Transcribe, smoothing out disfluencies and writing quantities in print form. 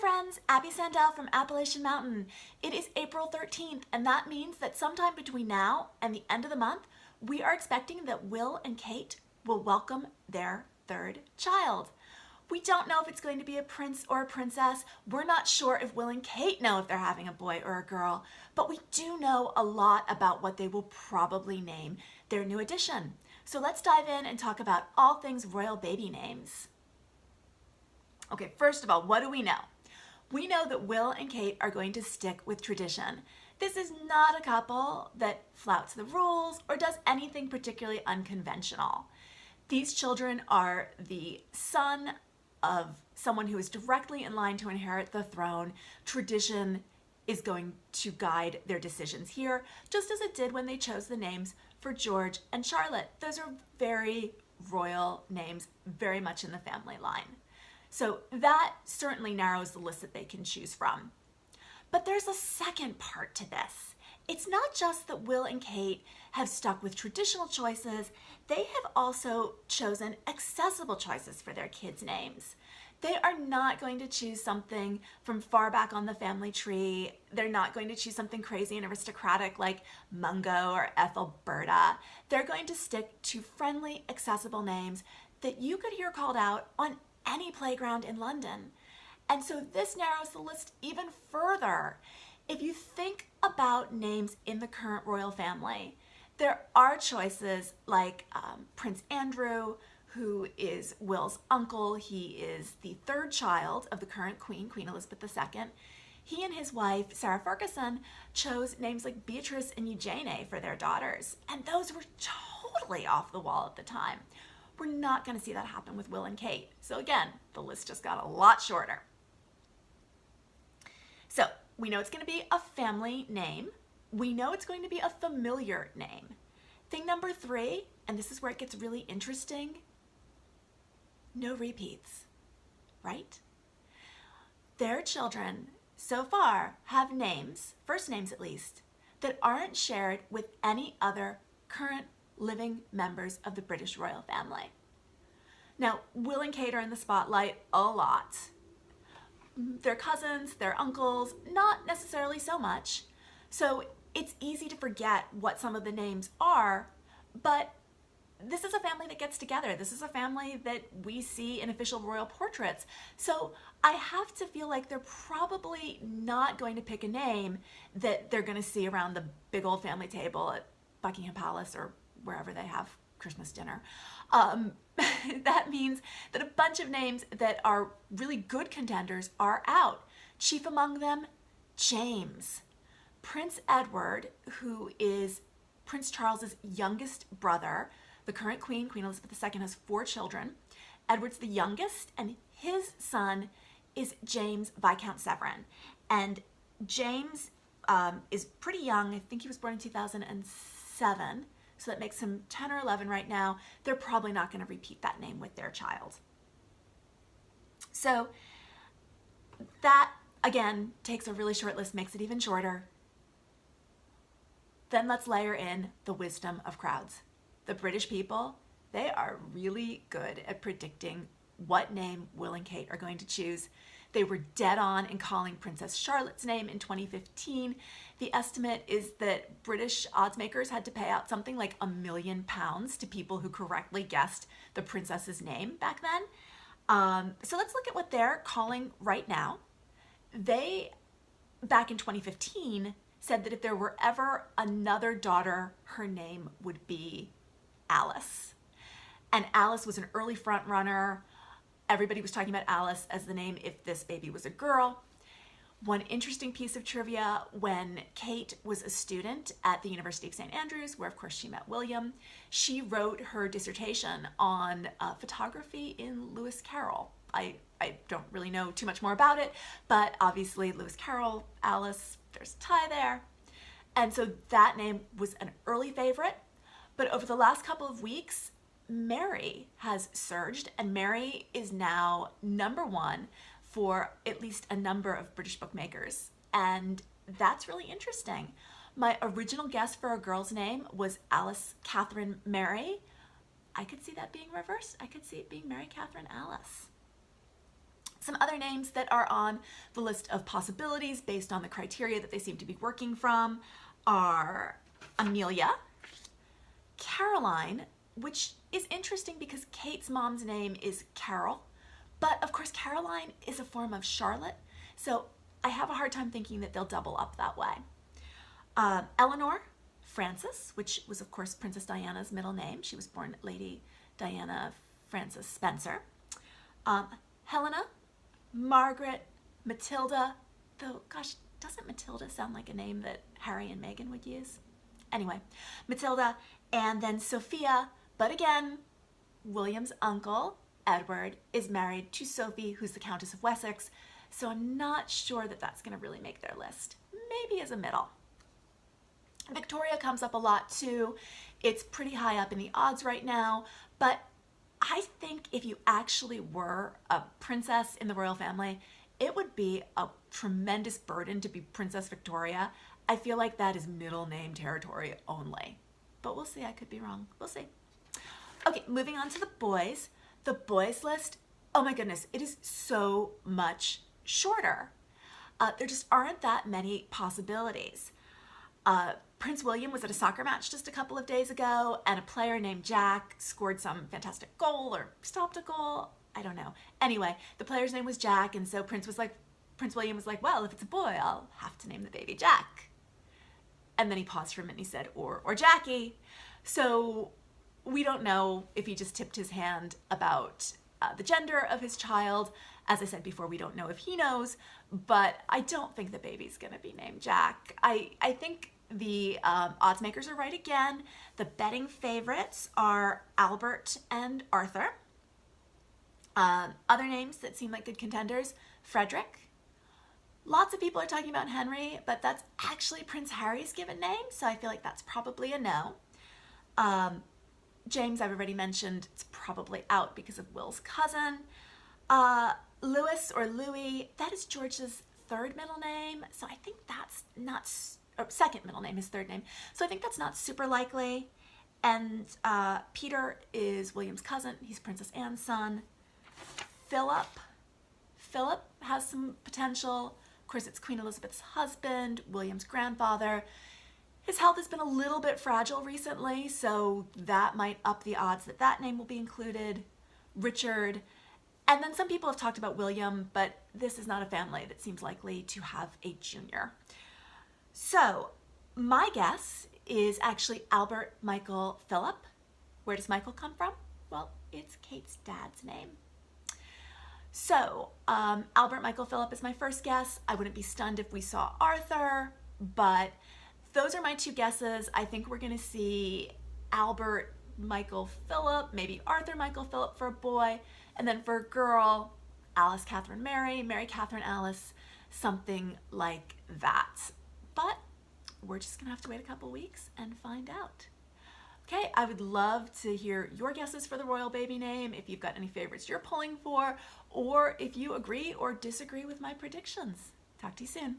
friends, Abby Sandell from Appalachian Mountain. It is April 13th, and that means that sometime between now and the end of the month, we are expecting that Will and Kate will welcome their third child. We don't know if it's going to be a prince or a princess. We're not sure if Will and Kate know if they're having a boy or a girl, but we do know a lot about what they will probably name their new addition. So let's dive in and talk about all things royal baby names. Okay, first of all, what do we know? We know that Will and Kate are going to stick with tradition. This is not a couple that flouts the rules or does anything particularly unconventional. These children are the son of someone who is directly in line to inherit the throne. Tradition is going to guide their decisions here, just as it did when they chose the names for George and Charlotte. Those are very royal names, very much in the family line. So that certainly narrows the list that they can choose from. But there's a second part to this. It's not just that Will and Kate have stuck with traditional choices, they have also chosen accessible choices for their kids' names. They are not going to choose something from far back on the family tree. They're not going to choose something crazy and aristocratic like Mungo or Ethelberta. They're going to stick to friendly, accessible names that you could hear called out on any playground in London. And so this narrows the list even further. If you think about names in the current royal family, there are choices like Prince Andrew, who is Will's uncle. He is the third child of the current queen, Queen Elizabeth II. He and his wife, Sarah Ferguson, chose names like Beatrice and Eugenie for their daughters. And those were totally off the wall at the time. We're not going to see that happen with Will and Kate. So again, the list just got a lot shorter. So we know it's going to be a family name. We know it's going to be a familiar name. Thing number 3, and this is where it gets really interesting, no repeats, right? Their children so far have names, first names at least, that aren't shared with any other current living members of the British royal family. Now, Will and Kate are in the spotlight a lot. Their cousins, their uncles, not necessarily so much. So it's easy to forget what some of the names are, but this is a family that gets together. This is a family that we see in official royal portraits. So I have to feel like they're probably not going to pick a name that they're going to see around the big old family table at Buckingham Palace or wherever they have Christmas dinner. That means that a bunch of names that are really good contenders are out. Chief among them, James. Prince Edward, who is Prince Charles's youngest brother. The current queen, Queen Elizabeth II, has 4 children. Edward's the youngest, and his son is James Viscount Severn. And James is pretty young. I think he was born in 2007. So that makes him 10 or 11 right now. They're probably not going to repeat that name with their child. So that, again, takes a really short list, makes it even shorter. Then let's layer in the wisdom of crowds. The British people, they are really good at predicting what name Will and Kate are going to choose. They were dead on in calling Princess Charlotte's name in 2015. The estimate is that British odds makers had to pay out something like £1 million to people who correctly guessed the princess's name back then. So let's look at what they're calling right now. They, back in 2015, said that if there were ever another daughter, her name would be Alice. And Alice was an early front runner. Everybody was talking about Alice as the name if this baby was a girl. One interesting piece of trivia, when Kate was a student at the University of St. Andrews, where of course she met William, she wrote her dissertation on photography in Lewis Carroll. I don't really know too much more about it, but obviously Lewis Carroll, Alice, there's a tie there. And so that name was an early favorite, but over the last couple of weeks, Mary has surged, and Mary is now #1 for at least a number of British bookmakers. And that's really interesting. My original guess for a girl's name was Alice Catherine Mary. I could see that being reversed. I could see it being Mary Catherine Alice. Some other names that are on the list of possibilities based on the criteria that they seem to be working from are Amelia, Caroline, which is interesting because Kate's mom's name is Carol, but of course Caroline is a form of Charlotte, so I have a hard time thinking that they'll double up that way. Eleanor, Frances, which was of course Princess Diana's middle name. She was born Lady Diana Frances Spencer. Helena, Margaret, Matilda, though gosh, doesn't Matilda sound like a name that Harry and Meghan would use? Anyway, Matilda, and then Sophia, but again, William's uncle, Edward, is married to Sophie, who's the Countess of Wessex, so I'm not sure that that's going to really make their list. Maybe as a middle. Victoria comes up a lot too. It's pretty high up in the odds right now, but I think if you actually were a princess in the royal family, it would be a tremendous burden to be Princess Victoria. I feel like that is middle name territory only. But we'll see, I could be wrong. We'll see. Okay, moving on to the boys. The boys list, oh my goodness, it is so much shorter. There just aren't that many possibilities. Prince William was at a soccer match just a couple of days ago, and a player named Jack scored some fantastic goal or stopped a goal. I don't know. Anyway, the player's name was Jack, and so Prince William was like, well, if it's a boy, I'll have to name the baby Jack. And then he paused for a minute and he said, or Jackie. So we don't know if he just tipped his hand about the gender of his child. As I said before, we don't know if he knows, but I don't think the baby's gonna be named Jack. I think the odds makers are right again. The betting favorites are Albert and Arthur. Other names that seem like good contenders, Frederick. Lots of people are talking about Henry, but that's actually Prince Harry's given name, so I feel like that's probably a no. James, I've already mentioned, it's probably out because of Will's cousin. Louis or Louis, that is George's third middle name, so I think that's not, or second middle name, his third name, so I think that's not super likely. And Peter is William's cousin, he's Princess Anne's son. Philip has some potential. Of course, it's Queen Elizabeth's husband, William's grandfather. His health has been a little bit fragile recently, so that might up the odds that that name will be included. Richard. And then some people have talked about William, but this is not a family that seems likely to have a junior. So my guess is actually Albert Michael Philip. Where does Michael come from? Well, it's Kate's dad's name. So Albert Michael Philip is my first guess. I wouldn't be stunned if we saw Arthur, but those are my two guesses. I think we're gonna see Albert Michael Philip, maybe Arthur Michael Philip for a boy, and then for a girl, Alice Catherine Mary, Mary Catherine Alice, something like that. But we're just gonna have to wait a couple weeks and find out. Okay, I would love to hear your guesses for the royal baby name, if you've got any favorites you're pulling for, or if you agree or disagree with my predictions. Talk to you soon.